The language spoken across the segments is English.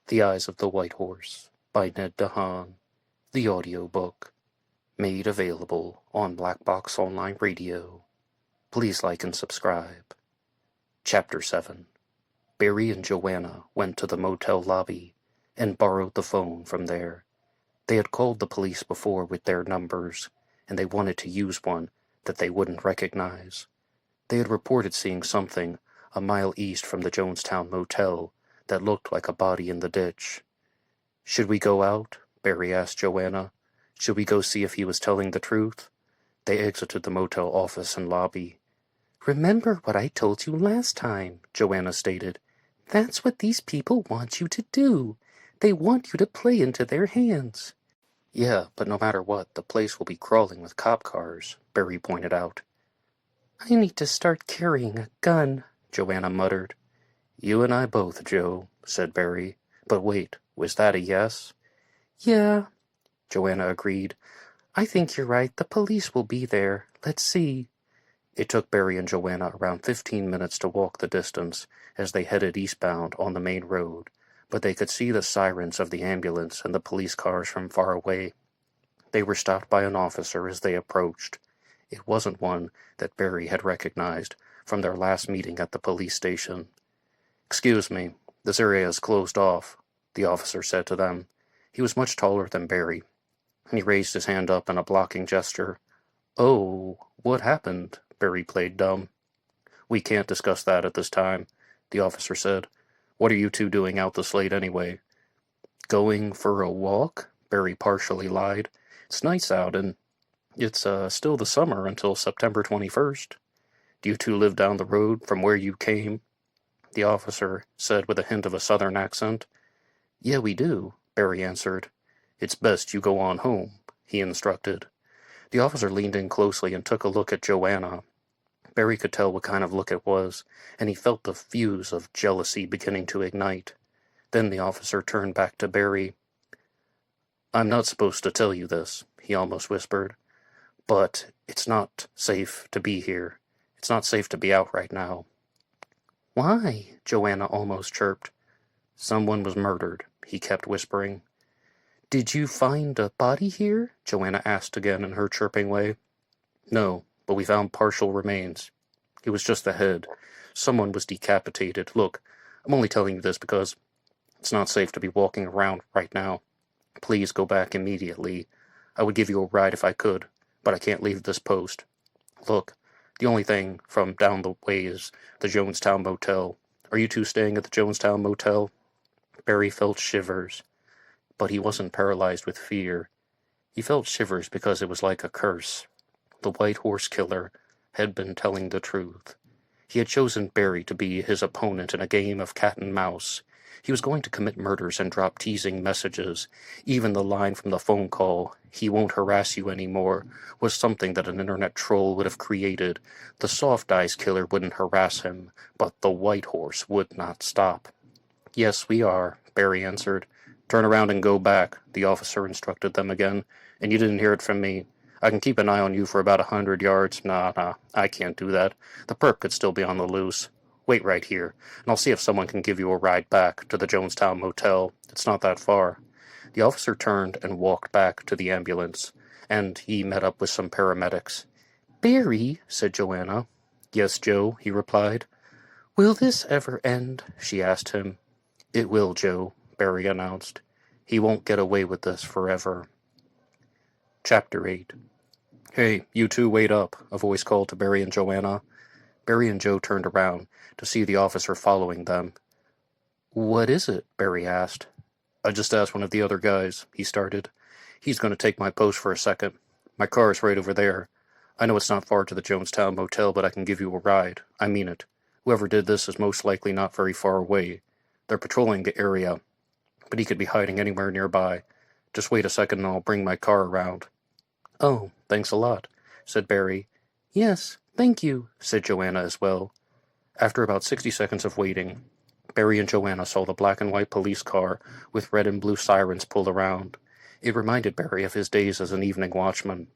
The Eyes of the White Horse by Ned DeHaan. The audiobook. Made available on blackboxonlineradio. Please like and subscribe. Chapter 7. Barry and Joanna went to the motel lobby and borrowed the phone from there. They had called the police before with their numbers, and they wanted to use one that they wouldn't recognize. They had reported seeing something a mile east from the Jonestown motel that looked like a body in the ditch. "Should we go out?" Barry asked Joanna. "Should we go see if he was telling the truth?" They exited the motel office and lobby. "Remember what I told you last time," Joanna stated. "That's what these people want you to do. They want you to play into their hands." "Yeah, but no matter what, the place will be crawling with cop cars," Barry pointed out. "I need to start carrying a gun," Joanna muttered. "You and I both, Joe," said Barry. "But wait, was that a yes?" "Yeah," Joanna agreed. "I think you're right. The police will be there. Let's see." It took Barry and Joanna around 15 minutes to walk the distance as they headed eastbound on the main road, but they could see the sirens of the ambulance and the police cars from far away. They were stopped by an officer as they approached. It wasn't one that Barry had recognized from their last meeting at the police station. "Excuse me, this area is closed off," the officer said to them. He was much taller than Barry, and he raised his hand up in a blocking gesture. "Oh, what happened?" Barry played dumb. "We can't discuss that at this time," the officer said. "What are you two doing out this late anyway?" "Going for a walk?" Barry partially lied. "It's nice out, and it's still the summer until September 21st. Do you two live down the road from where you came?" the officer said with a hint of a southern accent. "Yeah, we do," Barry answered. "It's best you go on home," he instructed. The officer leaned in closely and took a look at Joanna. Barry could tell what kind of look it was, and he felt the fuse of jealousy beginning to ignite. Then the officer turned back to Barry. "I'm not supposed to tell you this," he almost whispered, "but it's not safe to be here. It's not safe to be out right now." "Why?" Joanna almost chirped. "Someone was murdered," he kept whispering. "Did you find a body here?" Joanna asked again in her chirping way. "No, but we found partial remains. It was just the head. Someone was decapitated. Look, I'm only telling you this because it's not safe to be walking around right now. Please go back immediately. I would give you a ride if I could, but I can't leave this post. Look, the only thing from down the way is the Jonestown Motel. Are you two staying at the Jonestown Motel?" Barry felt shivers, but he wasn't paralyzed with fear. He felt shivers because it was like a curse. The White Horse Killer had been telling the truth. He had chosen Barry to be his opponent in a game of cat and mouse. He was going to commit murders and drop teasing messages. Even the line from the phone call, "He won't harass you anymore," was something that an internet troll would have created. The Soft Eyes Killer wouldn't harass him, but the White Horse would not stop. "Yes, we are," Barry answered. "Turn around and go back," the officer instructed them again. "And you didn't hear it from me. I can keep an eye on you for about 100 yards. Nah, I can't do that. The perp could still be on the loose. Wait right here, and I'll see if someone can give you a ride back to the Jonestown Motel. It's not that far." The officer turned and walked back to the ambulance, and he met up with some paramedics. "Barry," said Joanna. "Yes, Joe," he replied. "Will this ever end?" she asked him. "It will, Joe," Barry announced. "He won't get away with this forever." Chapter 8. "Hey, you two wait up," a voice called to Barry and Joanna. Barry and Joe turned around to see the officer following them. "What is it?" Barry asked. "I just asked one of the other guys," he started. "He's going to take my post for a second. My car is right over there. I know it's not far to the Jonestown Motel, but I can give you a ride. I mean it. Whoever did this is most likely not very far away. They're patrolling the area, but he could be hiding anywhere nearby. Just wait a second and I'll bring my car around." "Oh, thanks a lot," said Barry. "Yes, thank you," said Joanna as well. After about 60 seconds of waiting, Barry and Joanna saw the black and white police car with red and blue sirens pull around. It reminded Barry of his days as an evening watchman,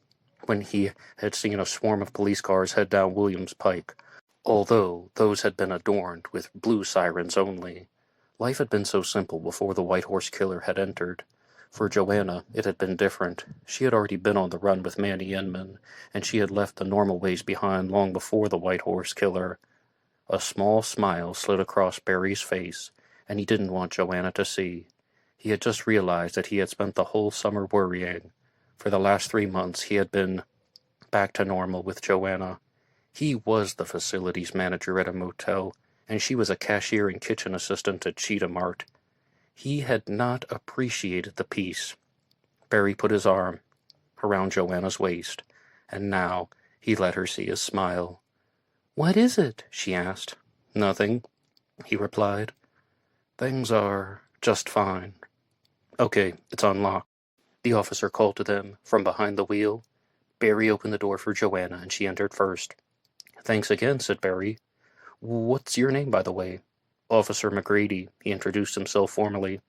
when he had seen a swarm of police cars head down Williams Pike, although those had been adorned with blue sirens only. Life had been so simple before the White Horse Killer had entered. For Joanna, it had been different. She had already been on the run with Manny Inman, and she had left the normal ways behind long before the White Horse Killer. A small smile slid across Barry's face, and he didn't want Joanna to see. He had just realized that he had spent the whole summer worrying. For the last 3 months he had been back to normal with Joanna. He was the facilities manager at a motel, and she was a cashier and kitchen assistant at Cheetah Mart. He had not appreciated the peace. Barry put his arm around Joanna's waist, and now he let her see his smile. "What is it?" she asked. "Nothing," he replied. "Things are just fine." "Okay, it's unlocked," the officer called to them from behind the wheel. Barry opened the door for Joanna, and she entered first. "Thanks again," said Barry. "What's your name, by the way?" "Officer McGrady," he introduced himself formally.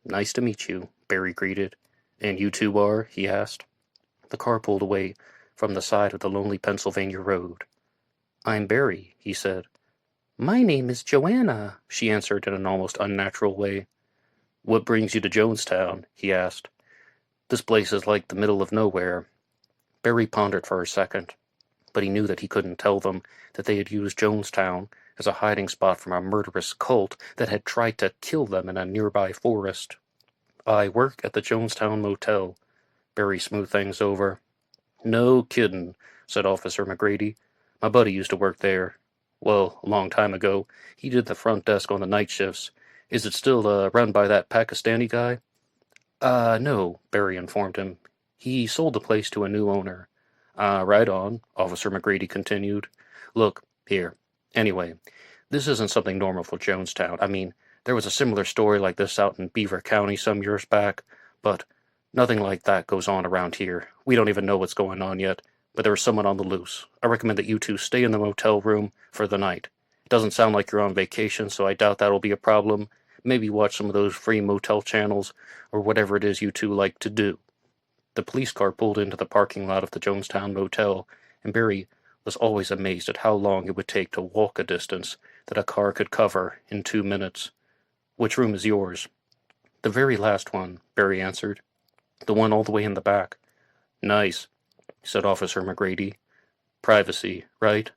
"Nice to meet you," Barry greeted. "And you two are?" he asked. The car pulled away from the side of the lonely Pennsylvania road. "I'm Barry," he said. "My name is Joanna," she answered in an almost unnatural way. "What brings you to Jonestown?" he asked. "This place is like the middle of nowhere." Barry pondered for a second, but he knew that he couldn't tell them that they had used Jonestown as a hiding spot from a murderous cult that had tried to kill them in a nearby forest. "I work at the Jonestown Motel." Barry smoothed things over. "No kiddin'," said Officer McGrady. "My buddy used to work there. Well, a long time ago. He did the front desk on the night shifts. Is it still run by that Pakistani guy?" No," Barry informed him. "He sold the place to a new owner." Right on," Officer McGrady continued. "Look, here. Anyway, this isn't something normal for Jonestown. I mean, there was a similar story like this out in Beaver County some years back, but nothing like that goes on around here. We don't even know what's going on yet, but there is someone on the loose. I recommend that you two stay in the motel room for the night. It doesn't sound like you're on vacation, so I doubt that'll be a problem. Maybe watch some of those free motel channels, or whatever it is you two like to do." The police car pulled into the parking lot of the Jonestown Motel, and Barry was always amazed at how long it would take to walk a distance that a car could cover in 2 minutes. "Which room is yours?" "The very last one," Barry answered. "The one all the way in the back." "Nice," said Officer McGrady. "Privacy, right?"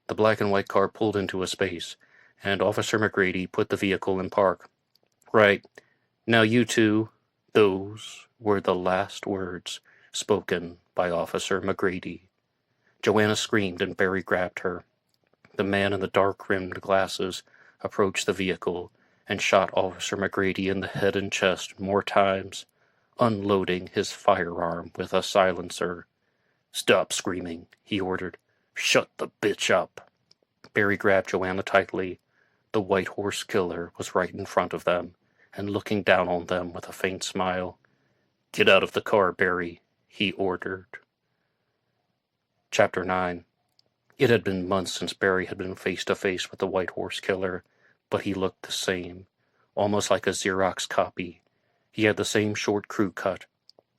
The black and white car pulled into a space, and Officer McGrady put the vehicle in park. "Right. Now you two—" Those were the last words spoken by Officer McGrady. Joanna screamed and Barry grabbed her. The man in the dark-rimmed glasses approached the vehicle and shot Officer McGrady in the head and chest more times, unloading his firearm with a silencer. "Stop screaming," he ordered. "Shut the bitch up." Barry grabbed Joanna tightly. The White Horse Killer was right in front of them, and looking down on them with a faint smile. "Get out of the car, Barry," he ordered. Chapter 9. It had been months since Barry had been face to face with the White Horse Killer, but he looked the same, almost like a Xerox copy. He had the same short crew cut,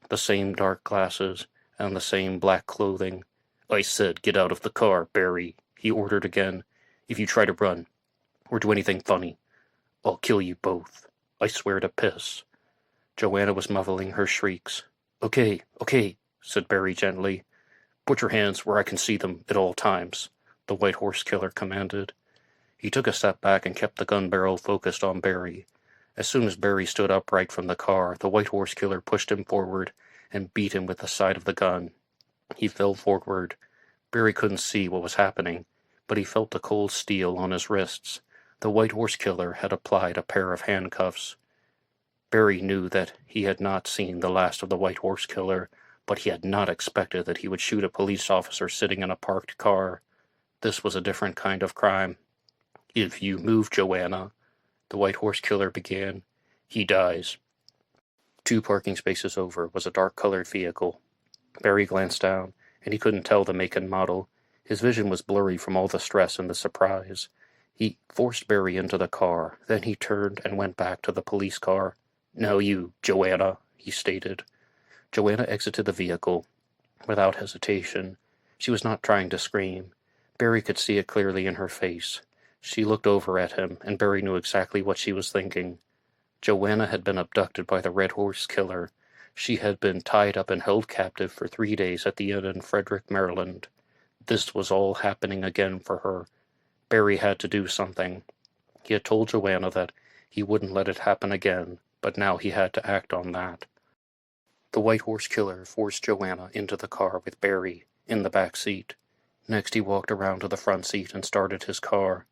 the same dark glasses, and the same black clothing. "I said get out of the car, Barry," he ordered again. "If you try to run, or do anything funny, I'll kill you both. I swear to piss." Joanna was muffling her shrieks. Okay, said Barry gently. "Put your hands where I can see them at all times," the White Horse Killer commanded. He took a step back and kept the gun barrel focused on Barry. As soon as Barry stood upright from the car, the White Horse Killer pushed him forward and beat him with the side of the gun. He fell forward. Barry couldn't see what was happening, but he felt the cold steel on his wrists. The White Horse Killer had applied a pair of handcuffs. Barry knew that he had not seen the last of the White Horse Killer, but he had not expected that he would shoot a police officer sitting in a parked car. This was a different kind of crime. "If you move, Joanna," the White Horse Killer began, "he dies." 2 parking spaces over was a dark-colored vehicle. Barry glanced down, and he couldn't tell the make and model. His vision was blurry from all the stress and the surprise. He forced Barry into the car, then he turned and went back to the police car. "Now you, Joanna," he stated. Joanna exited the vehicle without hesitation. She was not trying to scream. Barry could see it clearly in her face. She looked over at him, and Barry knew exactly what she was thinking. Joanna had been abducted by the Red Horse Killer. She had been tied up and held captive for 3 days at the inn in Frederick, Maryland. This was all happening again for her. Barry had to do something. He had told Joanna that he wouldn't let it happen again, but now he had to act on that. The White Horse Killer forced Joanna into the car with Barry in the back seat. Next he walked around to the front seat and started his car.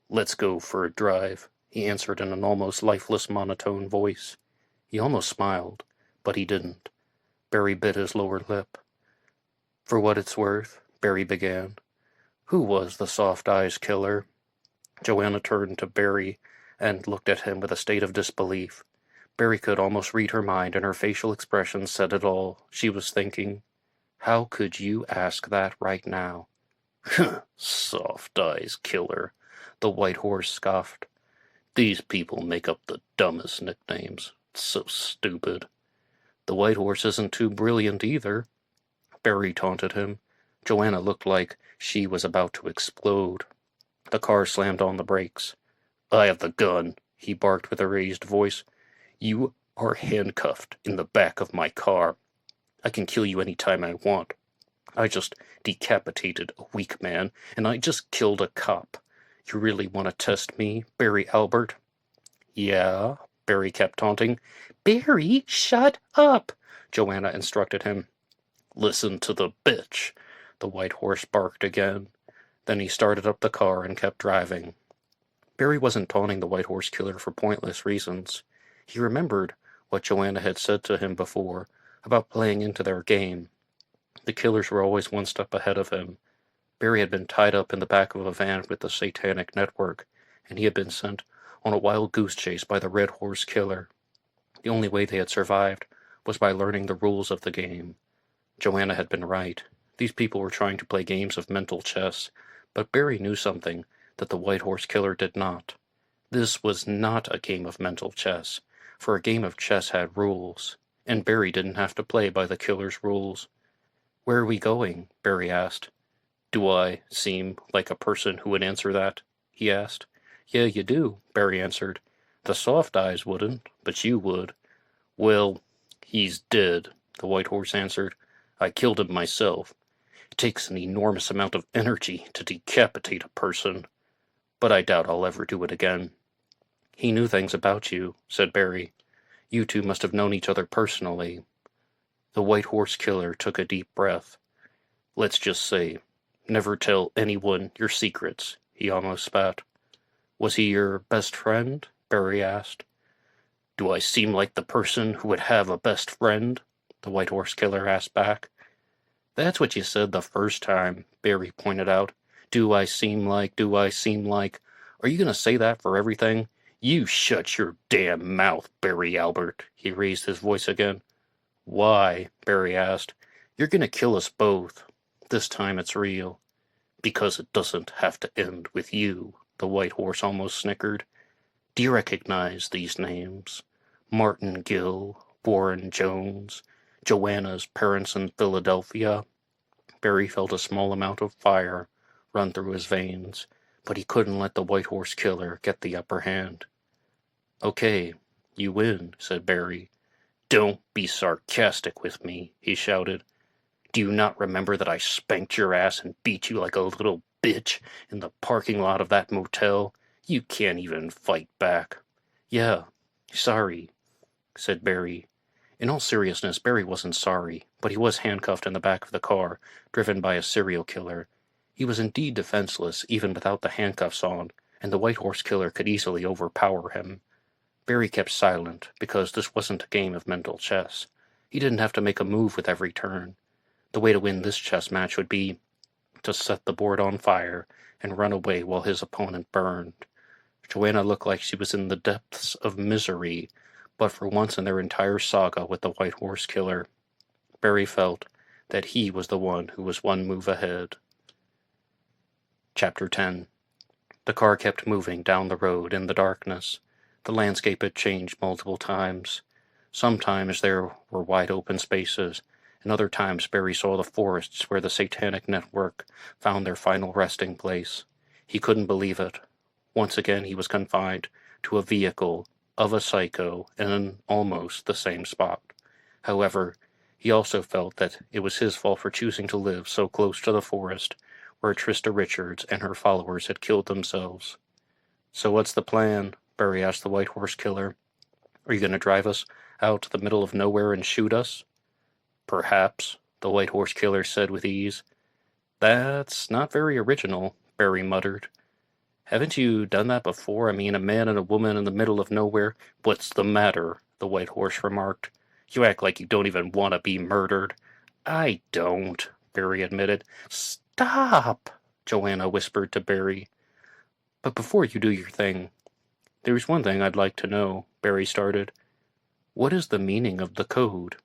"Let's go for a drive," he answered in an almost lifeless monotone voice. He almost smiled, but he didn't. Barry bit his lower lip. "For what it's worth," Barry began, "who was the Soft Eyes Killer?" Joanna turned to Barry and looked at him with a state of disbelief. Barry could almost read her mind, and her facial expression said it all. She was thinking, "How could you ask that right now?" "Soft Eyes Killer," the White Horse scoffed. "These people make up the dumbest nicknames. It's so stupid." "The White Horse isn't too brilliant either," Barry taunted him. Joanna looked like she was about to explode. The car slammed on the brakes. "I have the gun," he barked with a raised voice. "You are handcuffed in the back of my car. I can kill you any time I want. I just decapitated a weak man, and I just killed a cop. You really want to test me, Barry Albert?" "Yeah," Barry kept taunting. "Barry, shut up!" Joanna instructed him. "Listen to the bitch," the White Horse barked again. Then he started up the car and kept driving. Barry wasn't taunting the White Horse Killer for pointless reasons. He remembered what Joanna had said to him before about playing into their game. The killers were always one step ahead of him. Barry had been tied up in the back of a van with the Satanic Network, and he had been sent on a wild goose chase by the Red Horse Killer. The only way they had survived was by learning the rules of the game. Joanna had been right. These people were trying to play games of mental chess, but Barry knew something that the White Horse Killer did not. This was not a game of mental chess, for a game of chess had rules, and Barry didn't have to play by the killer's rules. "Where are we going?" Barry asked. "Do I seem like a person who would answer that?" he asked. "Yeah, you do," Barry answered. "The Soft Eyes wouldn't, but you would." "Well, he's dead," the White Horse answered. "I killed him myself. It takes an enormous amount of energy to decapitate a person, but I doubt I'll ever do it again." "He knew things about you," said Barry. "You two must have known each other personally." The White Horse Killer took a deep breath. "Let's just say, never tell anyone your secrets," he almost spat. "Was he your best friend?" Barry asked. "Do I seem like the person who would have a best friend?" the White Horse Killer asked back. "That's what you said the first time," Barry pointed out. Do I seem like? Are you going to say that for everything?" "You shut your damn mouth, Barry Albert," he raised his voice again. "Why?" Barry asked. "You're going to kill us both. This time it's real." "Because it doesn't have to end with you," the White Horse almost snickered. "Do you recognize these names? Martin Gill, Warren Jones, Joanna's parents in Philadelphia?" Barry felt a small amount of fire run through his veins, but he couldn't let the White Horse Killer get the upper hand. "Okay, you win," said Barry. "Don't be sarcastic with me," he shouted. "Do you not remember that I spanked your ass and beat you like a little bitch in the parking lot of that motel? You can't even fight back." "Yeah, sorry," said Barry. In all seriousness, Barry wasn't sorry, but he was handcuffed in the back of the car, driven by a serial killer. He was indeed defenseless, even without the handcuffs on, and the White Horse Killer could easily overpower him. Barry kept silent, because this wasn't a game of mental chess. He didn't have to make a move with every turn. The way to win this chess match would be to set the board on fire and run away while his opponent burned. Joanna looked like she was in the depths of misery, but for once in their entire saga with the White Horse Killer, Barry felt that he was the one who was one move ahead. Chapter 10. The car kept moving down the road in the darkness. The landscape had changed multiple times. Sometimes there were wide open spaces, and other times Barry saw the forests where the Satanic Network found their final resting place. He couldn't believe it. Once again he was confined to a vehicle of a psycho in almost the same spot. However, he also felt that it was his fault for choosing to live so close to the forest where Trista Richards and her followers had killed themselves. "So what's the plan?" Barry asked the White Horse Killer. "Are you going to drive us out to the middle of nowhere and shoot us?" "Perhaps," the White Horse Killer said with ease. "That's not very original," Barry muttered. "Haven't you done that before? I mean, a man and a woman in the middle of nowhere?" "What's the matter?" the White Horse remarked. "You act like you don't even want to be murdered." "I don't," Barry admitted. "Stop!" Joanna whispered to Barry. "But before you do your thing, there's one thing I'd like to know," Barry started. "What is the meaning of the code?"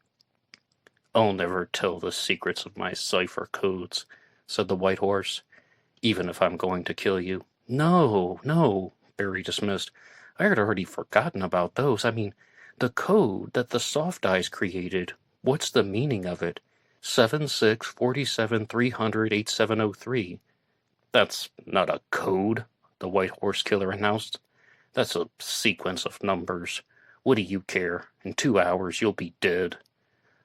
"I'll never tell the secrets of my cipher codes," said the White Horse, "even if I'm going to kill you." No, Barry dismissed. "I had already forgotten about those. I mean, the code that the Soft Eyes created. What's the meaning of it? 7647308703. "That's not a code," the White Horse Killer announced. "That's a sequence of numbers. What do you care? In 2 hours you'll be dead."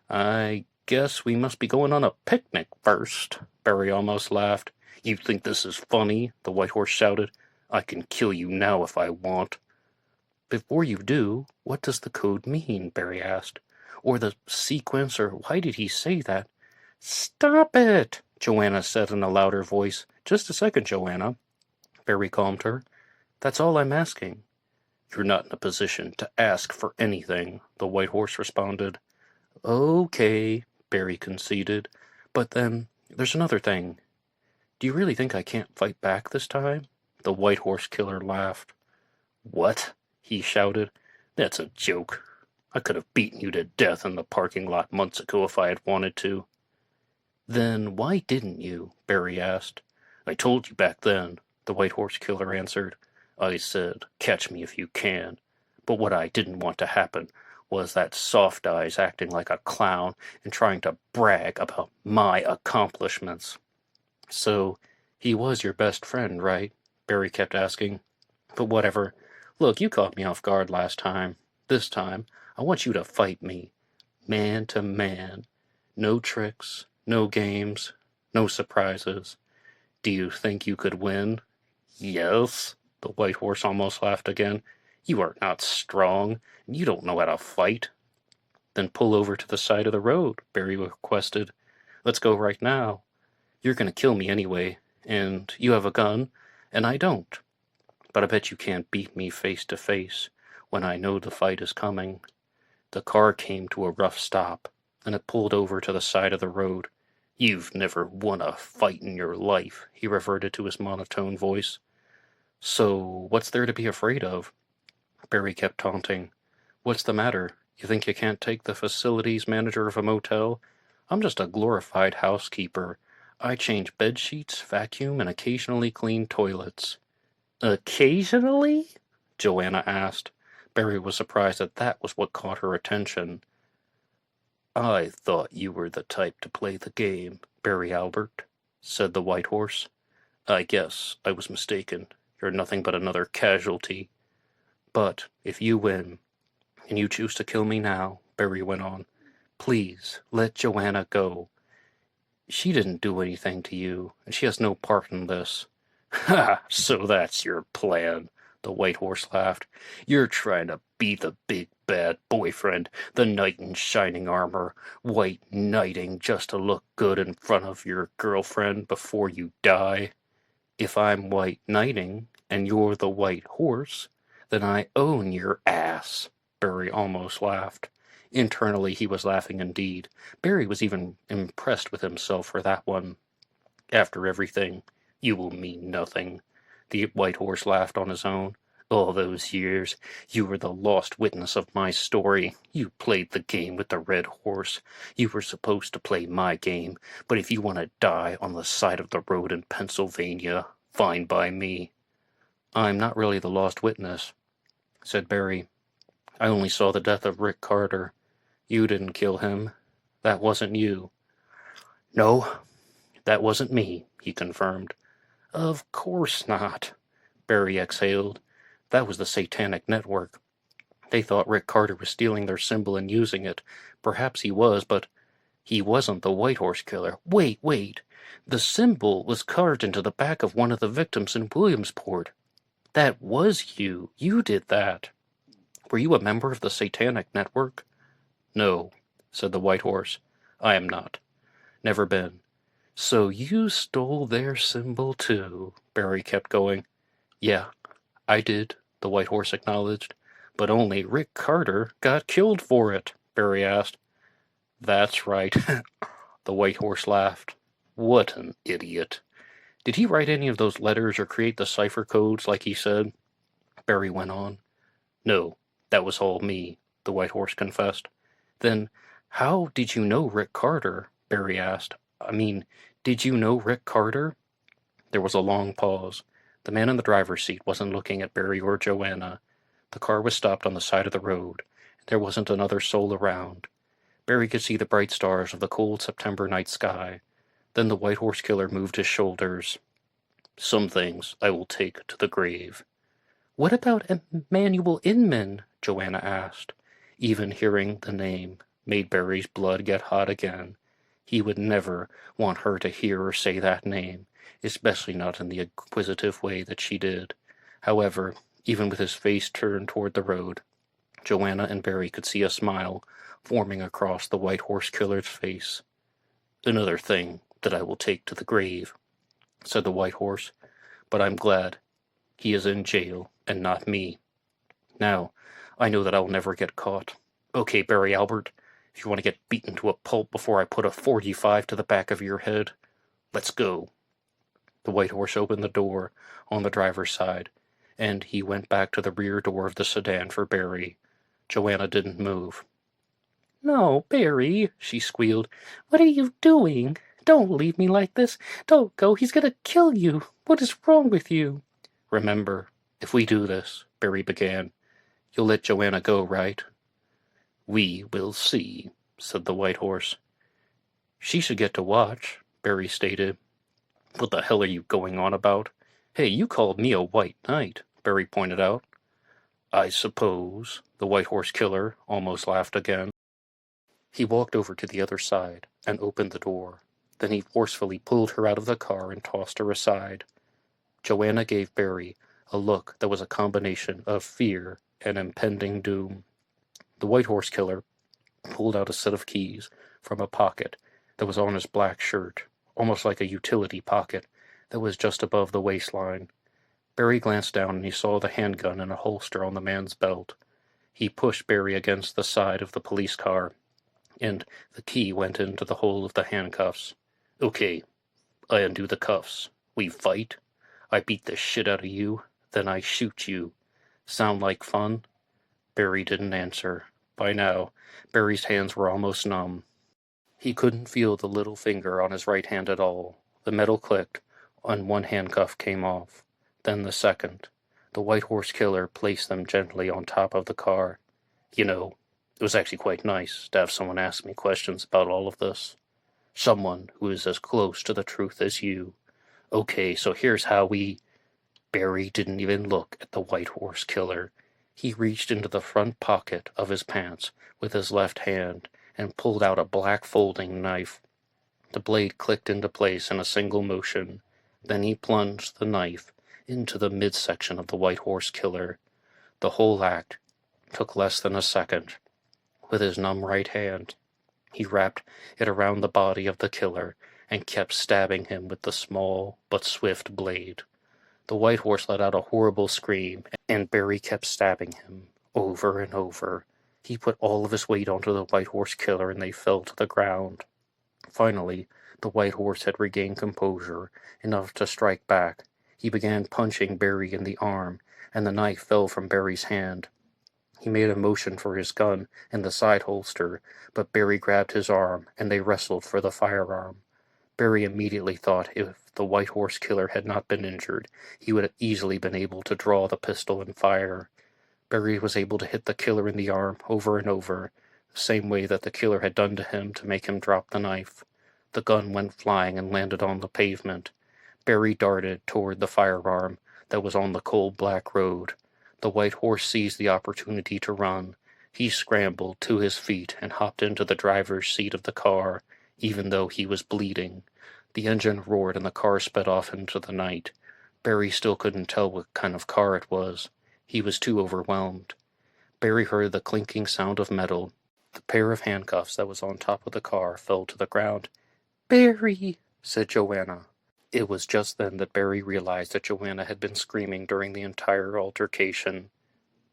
"I guess we must be going on a picnic first," Barry almost laughed. "You think this is funny?" the White Horse shouted. "I can kill you now if I want." "Before you do, what does the code mean?" Barry asked. "Or the sequence, or why did he say that?" "Stop it!" Joanna said in a louder voice. "Just a second, Joanna," Barry calmed her. "That's all I'm asking." "You're not in a position to ask for anything," the White Horse responded. "Okay," Barry conceded. "But then, there's another thing. Do you really think I can't fight back this time?" The White Horse Killer laughed. "What?" he shouted. "That's a joke. I could have beaten you to death in the parking lot months ago if I had wanted to." "Then why didn't you?" Barry asked. "I told you back then," the White Horse Killer answered. "I said, catch me if you can. But what I didn't want to happen was that Soft Eyes acting like a clown and trying to brag about my accomplishments." "So, he was your best friend, right?" Barry kept asking. "But whatever. Look, you caught me off guard last time. This time, I want you to fight me. Man to man. No tricks, no games, no surprises. Do you think you could win?" "Yes," the White Horse almost laughed again. "You are not strong, and you don't know how to fight." "Then pull over to the side of the road," Barry requested. "Let's go right now. You're going to kill me anyway, and you have a gun, and I don't. But I bet you can't beat me face to face when I know the fight is coming." The car came to a rough stop, and it pulled over to the side of the road. "You've never won a fight in your life," he reverted to his monotone voice. "So what's there to be afraid of?" Barry kept taunting. "What's the matter? You think you can't take the facilities manager of a motel? I'm just a glorified housekeeper. I change bed sheets, vacuum, and occasionally clean toilets." "Occasionally?" Joanna asked. Barry was surprised that was what caught her attention. "I thought you were the type to play the game, Barry Albert," said the White Horse. "I guess I was mistaken. You're nothing but another casualty." "But if you win, and you choose to kill me now," Barry went on, "please let Joanna go. She didn't do anything to you, and she has no part in this." "Ha! So that's your plan," the White Horse laughed. "You're trying to be the big bad boyfriend, the knight in shining armor, white knighting just to look good in front of your girlfriend before you die." "If I'm white knighting, and you're the White Horse, then I own your ass," Barry almost laughed. Internally he was laughing indeed. Barry was even impressed with himself for that one. "After everything, you will mean nothing." The White Horse laughed on his own. "All those years, you were the lost witness of my story. You played the game with the Red Horse. You were supposed to play my game, but if you want to die on the side of the road in Pennsylvania, fine by me." "I'm not really the lost witness," said Barry. "I only saw the death of Rick Carter. You didn't kill him. That wasn't you." "No, that wasn't me," he confirmed. "Of course not." Barry exhaled. That was the Satanic Network. They thought Rick Carter was stealing their symbol and using it. Perhaps he was, but he wasn't the White Horse Killer. Wait. The symbol was carved into the back of one of the victims in Williamsport. That was you. You did that. Were you a member of the Satanic Network? No, said the White Horse. I am not. Never been. So you stole their symbol too, Barry kept going. Yeah, I did, the White Horse acknowledged. But only Rick Carter got killed for it, Barry asked. That's right, the White Horse laughed. What an idiot. Did he write any of those letters or create the cipher codes like he said? Barry went on. No, that was all me, the White Horse confessed. Then how did you know Rick Carter? Barry asked. I mean, did you know Rick Carter? There was a long pause. The man in the driver's seat wasn't looking at Barry or Joanna. The car was stopped on the side of the road. There wasn't another soul around. Barry could see the bright stars of the cold September night sky. Then the White Horse Killer moved his shoulders. Some things I will take to the grave. What about Emanuel Inman? Joanna asked. Even hearing the name made Barry's blood get hot again. He would never want her to hear or say that name, especially not in the inquisitive way that she did. However, even with his face turned toward the road, Joanna and Barry could see a smile forming across the White Horse Killer's face. Another thing that I will take to the grave, said the White Horse, but I'm glad he is in jail and not me. Now, I know that I'll never get caught. Okay, Barry Albert, if you want to get beaten to a pulp before I put a 45 to the back of your head, let's go. The White Horse opened the door on the driver's side, and he went back to the rear door of the sedan for Barry. Joanna didn't move. No, Barry, she squealed. What are you doing? Don't leave me like this. Don't go. He's going to kill you. What is wrong with you? Remember, if we do this, Barry began, you'll let Joanna go, right? We will see, said the White Horse. She should get to watch, Barry stated. What the hell are you going on about? Hey, you called me a white knight, Barry pointed out. I suppose, the White Horse Killer almost laughed again. He walked over to the other side and opened the door. Then he forcefully pulled her out of the car and tossed her aside. Joanna gave Barry a look that was a combination of fear and impending doom. The White Horse Killer pulled out a set of keys from a pocket that was on his black shirt, almost like a utility pocket that was just above the waistline. Barry glanced down and he saw the handgun in a holster on the man's belt. He pushed Barry against the side of the police car, and the key went into the hole of the handcuffs. Okay, I undo the cuffs. We fight. I beat the shit out of you, then I shoot you. Sound like fun? Barry didn't answer. By now, Barry's hands were almost numb. He couldn't feel the little finger on his right hand at all. The metal clicked, and one handcuff came off. Then the second. The White Horse Killer placed them gently on top of the car. You know, it was actually quite nice to have someone ask me questions about all of this. Someone who is as close to the truth as you. Okay, so here's how we... Barry didn't even look at the White Horse Killer. He reached into the front pocket of his pants with his left hand and pulled out a black folding knife. The blade clicked into place in a single motion. Then he plunged the knife into the midsection of the White Horse Killer. The whole act took less than a second. With his numb right hand, he wrapped it around the body of the killer and kept stabbing him with the small but swift blade. The White Horse let out a horrible scream, and Barry kept stabbing him over and over. He put all of his weight onto the White Horse Killer, and they fell to the ground. Finally, the White Horse had regained composure enough to strike back. He began punching Barry in the arm, and the knife fell from Barry's hand. He made a motion for his gun in the side holster, but Barry grabbed his arm, and they wrestled for the firearm. Barry immediately thought if the White Horse Killer had not been injured, he would have easily been able to draw the pistol and fire. Barry was able to hit the killer in the arm over and over, the same way that the killer had done to him to make him drop the knife. The gun went flying and landed on the pavement. Barry darted toward the firearm. that was on the cold black road. The white horse seized the opportunity to run. He scrambled to his feet and hopped into the driver's seat of the car, even though he was bleeding. The engine roared and the car sped off into the night. Barry still couldn't tell what kind of car it was. He was too overwhelmed. Barry heard the clinking sound of metal. The pair of handcuffs that was on top of the car fell to the ground. "Barry," said Joanna. It was just then that Barry realized that Joanna had been screaming during the entire altercation.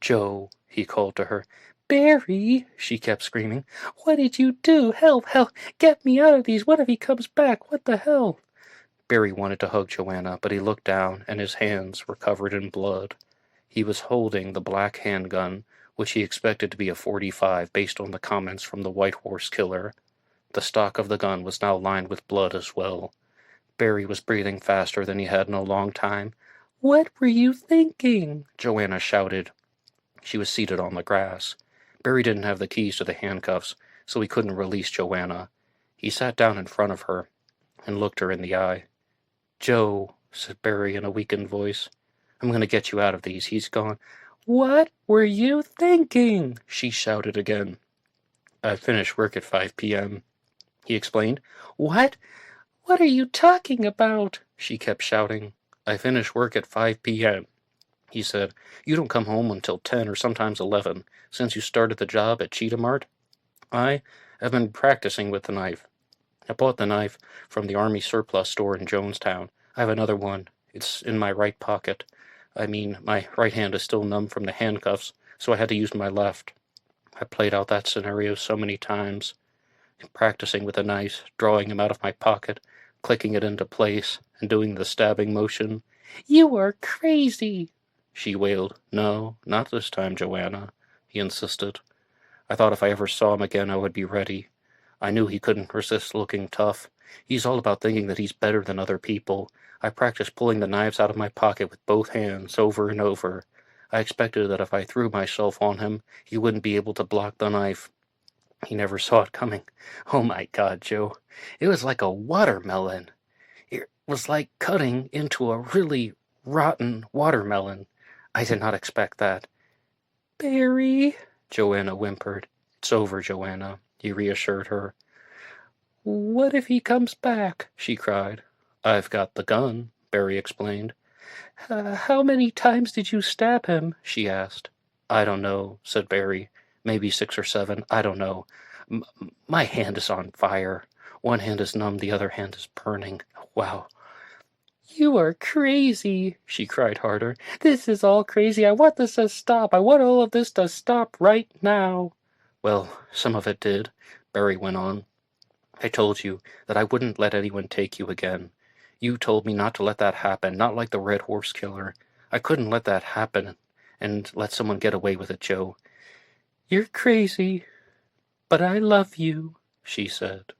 "Joe," he called to her. "Barry," she kept screaming. "What did you do? Help, help, get me out of these. What if he comes back? What the hell?" Barry wanted to hug Joanna, but he looked down, and his hands were covered in blood. He was holding the black handgun, which he expected to be a .45 based on the comments from the White Horse Killer. The stock of the gun was now lined with blood as well. Barry was breathing faster than he had in a long time. "What were you thinking?" Joanna shouted. She was seated on the grass. Barry didn't have the keys to the handcuffs, so he couldn't release Joanna. He sat down in front of her and looked her in the eye. "Joe," said Barry in a weakened voice, "I'm going to get you out of these. He's gone." "What were you thinking?" she shouted again. "I finished work at 5 p.m., he explained. "What? What are you talking about?" she kept shouting. "I finish work at 5 p.m., he said. "You don't come home until 10 or sometimes 11, since you started the job at Cheetah Mart. I have been practicing with the knife. I bought the knife from the Army surplus store in Jonestown. I have another one. It's in my right pocket. I mean, my right hand is still numb from the handcuffs, so I had to use my left. I played out that scenario so many times, practicing with the knife, drawing him out of my pocket, clicking it into place, and doing the stabbing motion." "You are crazy," she wailed. "No, not this time, Joanna," he insisted. "I thought if I ever saw him again I would be ready. I knew he couldn't resist looking tough. He's all about thinking that he's better than other people. I practiced pulling the knives out of my pocket with both hands over and over. I expected that if I threw myself on him, he wouldn't be able to block the knife. He never saw it coming. Oh my God, Joe. It was like a watermelon. It was like cutting into a really rotten watermelon. I did not expect that." "Barry," Joanna whimpered. "It's over, Joanna," he reassured her. "What if he comes back?" she cried. "I've got the gun," Barry explained. How many times did you stab him?" she asked. "I don't know," said Barry. "Maybe 6 or 7. I don't know. My hand is on fire. One hand is numb, the other hand is burning. Wow." "You are crazy," she cried harder. "This is all crazy. I want this to stop. I want all of this to stop right now." "Well, some of it did," Barry went on. "I told you that I wouldn't let anyone take you again. You told me not to let that happen, not like the Red Horse Killer. I couldn't let that happen and let someone get away with it, Joe." "You're crazy, but I love you," she said.